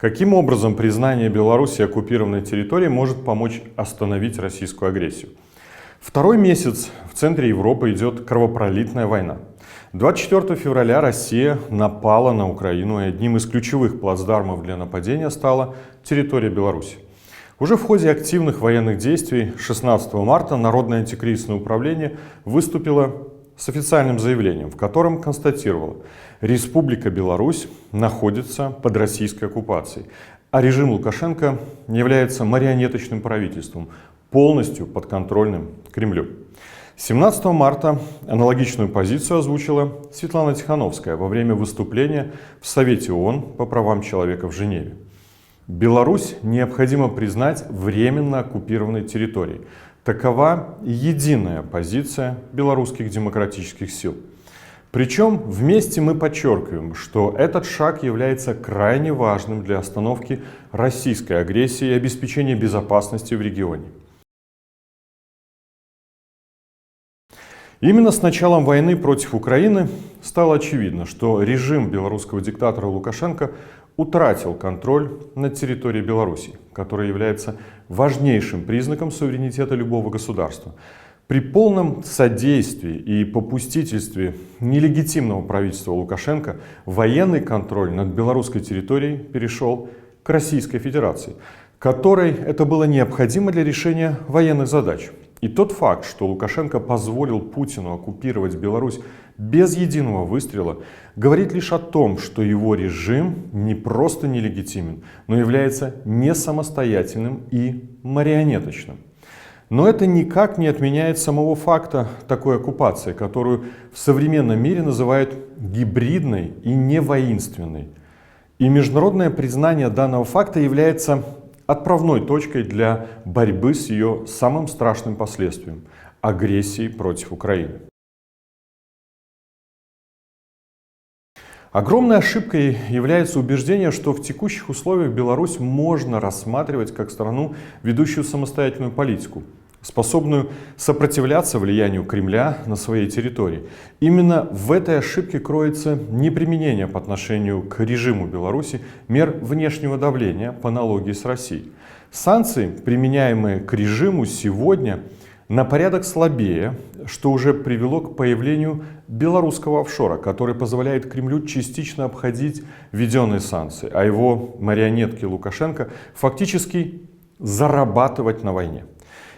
Каким образом признание Беларуси оккупированной территории может помочь остановить российскую агрессию? Второй месяц в центре Европы идет кровопролитная война. 24 февраля Россия напала на Украину, и одним из ключевых плацдармов для нападения стала территория Беларуси. Уже в ходе активных военных действий 16 марта Народное антикризисное управление выступило с официальным заявлением, в котором констатировало: Республика Беларусь находится под российской оккупацией, а режим Лукашенко является марионеточным правительством, полностью подконтрольным Кремлю. 17 марта аналогичную позицию озвучила Светлана Тихановская во время выступления в Совете ООН по правам человека в Женеве. Беларусь необходимо признать временно оккупированной территорией. Такова единая позиция белорусских демократических сил. Причем вместе мы подчеркиваем, что этот шаг является крайне важным для остановки российской агрессии и обеспечения безопасности в регионе. Именно с началом войны против Украины стало очевидно, что режим белорусского диктатора Лукашенко утратил контроль над территорией Беларуси, которая является важнейшим признаком суверенитета любого государства. При полном содействии и попустительстве нелегитимного правительства Лукашенко военный контроль над белорусской территорией перешел к Российской Федерации, которой это было необходимо для решения военных задач. И тот факт, что Лукашенко позволил Путину оккупировать Беларусь без единого выстрела, говорит лишь о том, что его режим не просто нелегитимен, но является не самостоятельным и марионеточным. Но это никак не отменяет самого факта такой оккупации, которую в современном мире называют гибридной и не воинственной. И международное признание данного факта является отправной точкой для борьбы с ее самым страшным последствием – агрессией против Украины. Огромной ошибкой является убеждение, что в текущих условиях Беларусь можно рассматривать как страну, ведущую самостоятельную политику, способную сопротивляться влиянию Кремля на своей территории. Именно в этой ошибке кроется неприменение по отношению к режиму Беларуси мер внешнего давления по аналогии с Россией. Санкции, применяемые к режиму сегодня, на порядок слабее, что уже привело к появлению белорусского офшора, который позволяет Кремлю частично обходить введенные санкции, а его марионетки Лукашенко фактически зарабатывать на войне.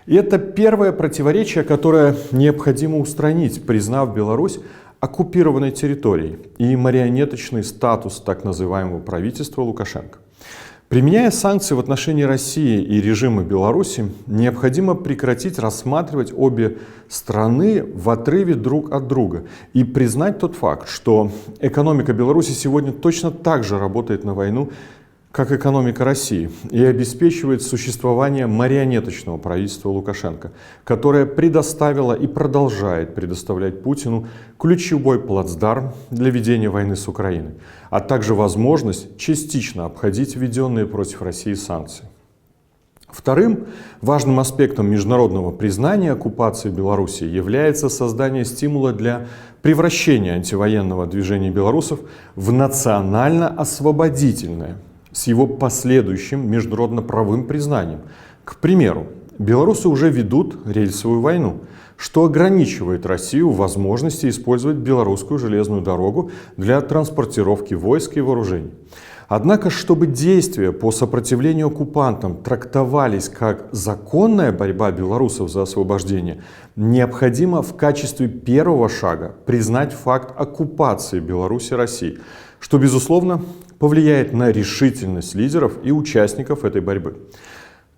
И это первое противоречие, которое необходимо устранить, признав Беларусь оккупированной территорией и марионеточный статус так называемого правительства Лукашенко. Применяя санкции в отношении России и режима Беларуси, необходимо прекратить рассматривать обе страны в отрыве друг от друга и признать тот факт, что экономика Беларуси сегодня точно так же работает на войну, как экономика России, и обеспечивает существование марионеточного правительства Лукашенко, которое предоставило и продолжает предоставлять Путину ключевой плацдарм для ведения войны с Украиной, а также возможность частично обходить введенные против России санкции. Вторым важным аспектом международного признания оккупации Беларуси является создание стимула для превращения антивоенного движения белорусов в национально-освободительное, с его последующим международно-правовым признанием. К примеру, белорусы уже ведут рельсовую войну, что ограничивает Россию в возможности использовать белорусскую железную дорогу для транспортировки войск и вооружений. Однако, чтобы действия по сопротивлению оккупантам трактовались как законная борьба белорусов за освобождение, необходимо в качестве первого шага признать факт оккупации Беларуси Россией, что, безусловно, повлияет на решительность лидеров и участников этой борьбы.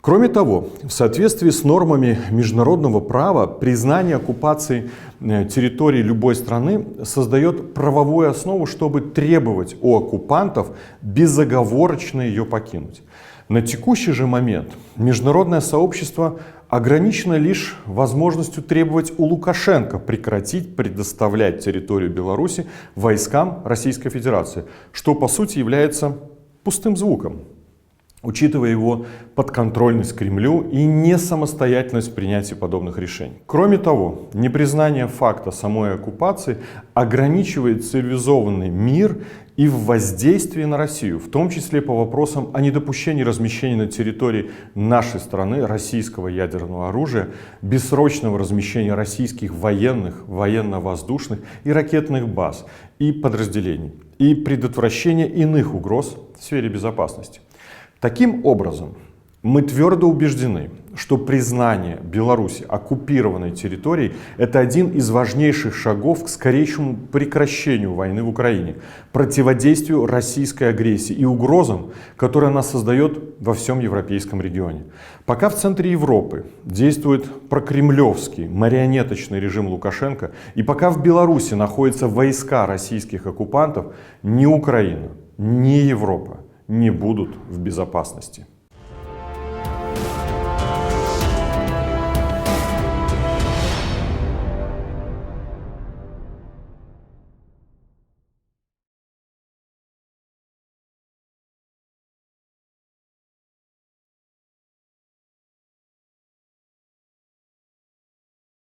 Кроме того, в соответствии с нормами международного права, признание оккупации территории любой страны создает правовую основу, чтобы требовать у оккупантов безоговорочно ее покинуть. На текущий же момент международное сообщество ограничено лишь возможностью требовать у Лукашенко прекратить предоставлять территорию Беларуси войскам Российской Федерации, что по сути является пустым звуком, учитывая его подконтрольность Кремлю и несамостоятельность в принятии подобных решений. Кроме того, непризнание факта самой оккупации ограничивает цивилизованный мир и в воздействии на Россию, в том числе по вопросам о недопущении размещения на территории нашей страны российского ядерного оружия, бессрочного размещения российских военных, военно-воздушных и ракетных баз и подразделений, и предотвращения иных угроз в сфере безопасности. Таким образом, мы твердо убеждены, что признание Беларуси оккупированной территорией – это один из важнейших шагов к скорейшему прекращению войны в Украине, противодействию российской агрессии и угрозам, которые она создает во всем европейском регионе. Пока в центре Европы действует прокремлевский марионеточный режим Лукашенко, и пока в Беларуси находятся войска российских оккупантов, ни Украина, ни Европа не будут в безопасности.